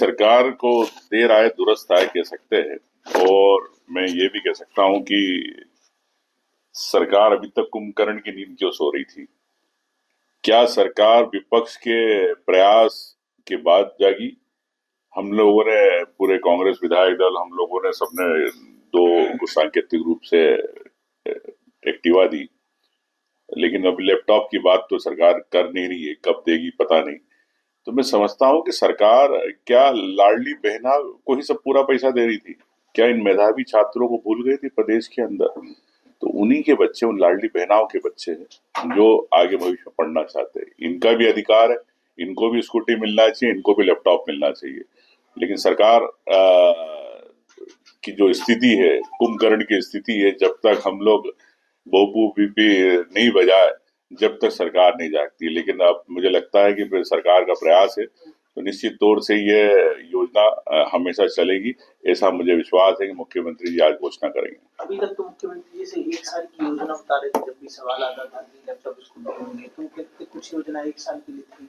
सरकार को देर आए दुरुस्त आए कह सकते हैं, और मैं ये भी कह सकता हूं कि सरकार अभी तक कुंभकर्ण की नींद क्यों सो रही थी। क्या सरकार विपक्ष के प्रयास के बाद जागी? हम लोगों ने, पूरे कांग्रेस विधायक दल, हम लोगों ने सबने दो सांकेतिक रूप से एक्टिवा दी, लेकिन अब लैपटॉप की बात तो सरकार कर नहीं रही है, कब देगी पता नहीं। तो मैं समझता हूं कि सरकार क्या लाडली बहना को ही सब पूरा पैसा दे रही थी? क्या इन मेधावी छात्रों को भूल गई थी प्रदेश के अंदर? तो उन्हीं के बच्चे, उन लाडली बहनाओं के बच्चे हैं जो आगे भविष्य में पढ़ना चाहते हैं। इनका भी अधिकार है, इनको भी स्कूटी मिलना चाहिए, इनको भी लैपटॉप मिलना चाहिए। लेकिन सरकार की जो स्थिति है, कुंभकर्ण की स्थिति है, जब तक हम लोग भोपू पीपी नहीं बजाए, जब तक सरकार नहीं जागती। लेकिन अब मुझे लगता है कि फिर सरकार का प्रयास है तो निश्चित तौर से ये योजना हमेशा चलेगी, ऐसा मुझे विश्वास है कि मुख्यमंत्री जी आज घोषणा करेंगे। अभी तक तो मुख्यमंत्री जी से 1 साल की योजना बता रहे थे, जब भी सवाल आता था कि लैपटॉप स्कूल में होंगे, तो कहते कुछ योजना 1 साल के लिए थी।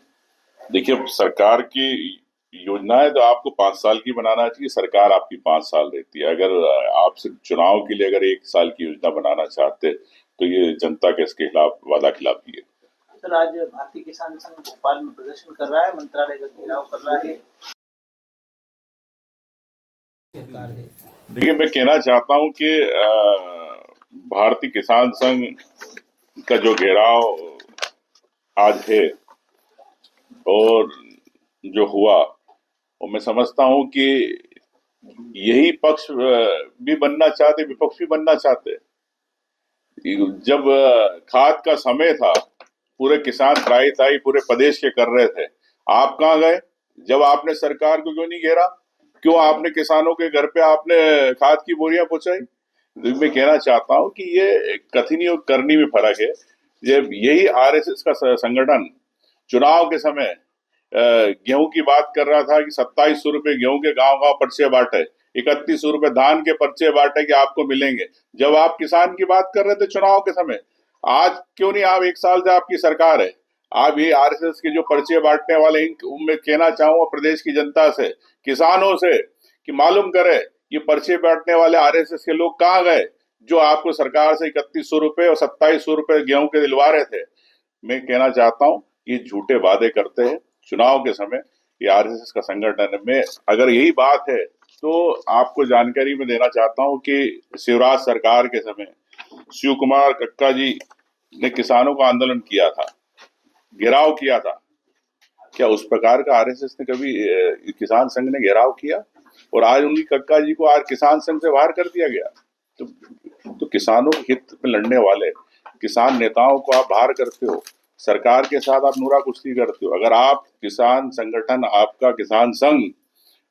देखिए, सरकार की योजनाएं तो आपको 5 साल की बनाना चाहिए, सरकार आपकी 5 साल रहती है। अगर आप सिर्फ चुनाव के लिए अगर 1 साल की योजना बनाना चाहते तो ये जनता के इसके खिलाफ वादा खिलाफी है। सर, आज भारतीय किसान संघ भोपाल में प्रदर्शन कर रहा है, मंत्रालय का घेराव कर रहा है। देखिए, मैं कहना चाहता हूं कि भारतीय किसान संघ का जो घेराव आज है और जो हुआ, और मैं समझता हूं कि यही पक्ष भी बनना चाहते, विपक्ष भी बनना चाहते। जब खाद का समय था, पूरे किसान त्राही त्राही पूरे प्रदेश के कर रहे थे, आप कहाँ गए? जब आपने सरकार को क्यों नहीं घेरा? क्यों आपने किसानों के घर पे आपने खाद की बोरियां पहुंचाई? मैं कहना चाहता हूं कि ये कथनी और करनी में फर्क है। जब यही आरएसएस का संगठन चुनाव के समय गेहूं की बात कर रहा था कि 2700 रुपए गेहूं के गांव गांव पर्चे बांटे, 3100 रुपए धान के पर्चे बांटे कि आपको मिलेंगे। जब आप किसान की बात कर रहे थे चुनाव के समय, आज क्यों नहीं? आप 1 साल से आपकी सरकार है, आप ये आरएसएस के जो पर्चे बांटने वाले, मैं कहना चाहूंगा प्रदेश की जनता से, किसानों से, कि मालूम करे ये पर्चे बांटने वाले आरएसएस के लोग कहाँ गए जो आपको सरकार से 3100 रुपए और 2700 रुपए गेहूं के दिलवा रहे थे। मैं कहना चाहता हूं ये झूठे वादे करते हैं चुनाव के समय। ये आरएसएस का संगठन में अगर यही बात है तो आपको जानकारी में देना चाहता हूं कि शिवराज सरकार के समय शिव कुमार कक्का जी ने किसानों का आंदोलन किया था, घेराव किया था। क्या उस प्रकार का आरएसएस ने कभी किसान संघ ने घेराव किया? और आज उनकी कक्का जी को आज किसान संघ से बाहर कर दिया गया। तो किसानों के हित में लड़ने वाले किसान नेताओं को आप बाहर करते हो, सरकार के साथ आप नूरा कुश्ती करते हो। अगर आप किसान संगठन, आपका किसान संघ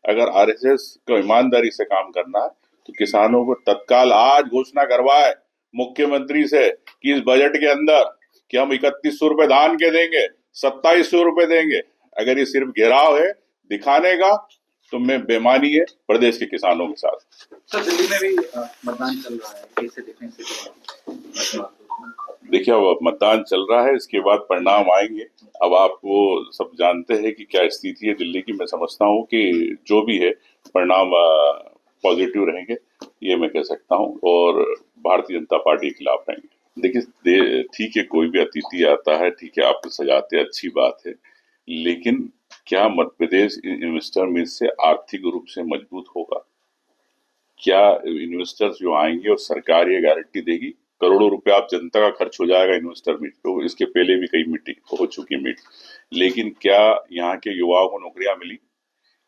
अगर आरएसएस को ईमानदारी से काम करना है तो किसानों को तत्काल आज घोषणा करवाए मुख्यमंत्री से कि इस बजट के अंदर कि हम 3100 रुपए धान के देंगे, 2700 रुपए देंगे। अगर ये सिर्फ घेराव है दिखाने का तो मैं बेमानी है प्रदेश के किसानों के साथ। सर, दिल्ली में भी मतदान चल रहा है, कैसे देखें इसे? देखिए, अब मतदान चल रहा है, इसके बाद परिणाम आएंगे। अब आप वो सब जानते हैं कि क्या स्थिति है दिल्ली की। मैं समझता हूँ कि जो भी है परिणाम पॉजिटिव रहेंगे, ये मैं कह सकता हूँ, और भारतीय जनता पार्टी के खिलाफ रहेंगे। देखिए, ठीक है, कोई भी अतिथि आता है, ठीक है, आप सजाते, अच्छी बात है, लेकिन क्या मध्य प्रदेश इन्वेस्टर मीट से आर्थिक रूप से मजबूत होगा? क्या इन्वेस्टर्स जो आएंगे और सरकार ये गारंटी देगी? करोड़ों रुपए आप जनता का खर्च हो जाएगा इन्वेस्टर मीट पे, इसके पहले भी कई मीटिंग हो चुकी मीट, लेकिन क्या यहाँ के युवाओं को नौकरियां मिली?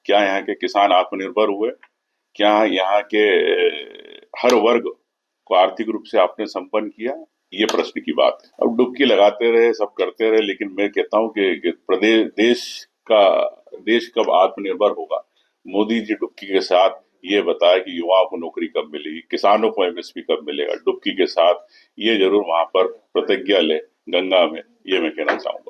क्या यहाँ के किसान आत्मनिर्भर हुए? क्या यहाँ के हर वर्ग को आर्थिक रूप से आपने संपन्न किया? ये प्रश्न की बात है। अब डुबकी लगाते रहे, सब करते रहे, लेकिन मैं कहता हूँ कि प्रदेश देश कब आत्मनिर्भर होगा? मोदी जी डुबकी के साथ ये बताया कि युवाओं को नौकरी कब मिलेगी, किसानों को एमएसपी कब मिलेगा। डुबकी के साथ ये जरूर वहां पर प्रतिज्ञा ले गंगा में, ये मैं कहना चाहूंगा।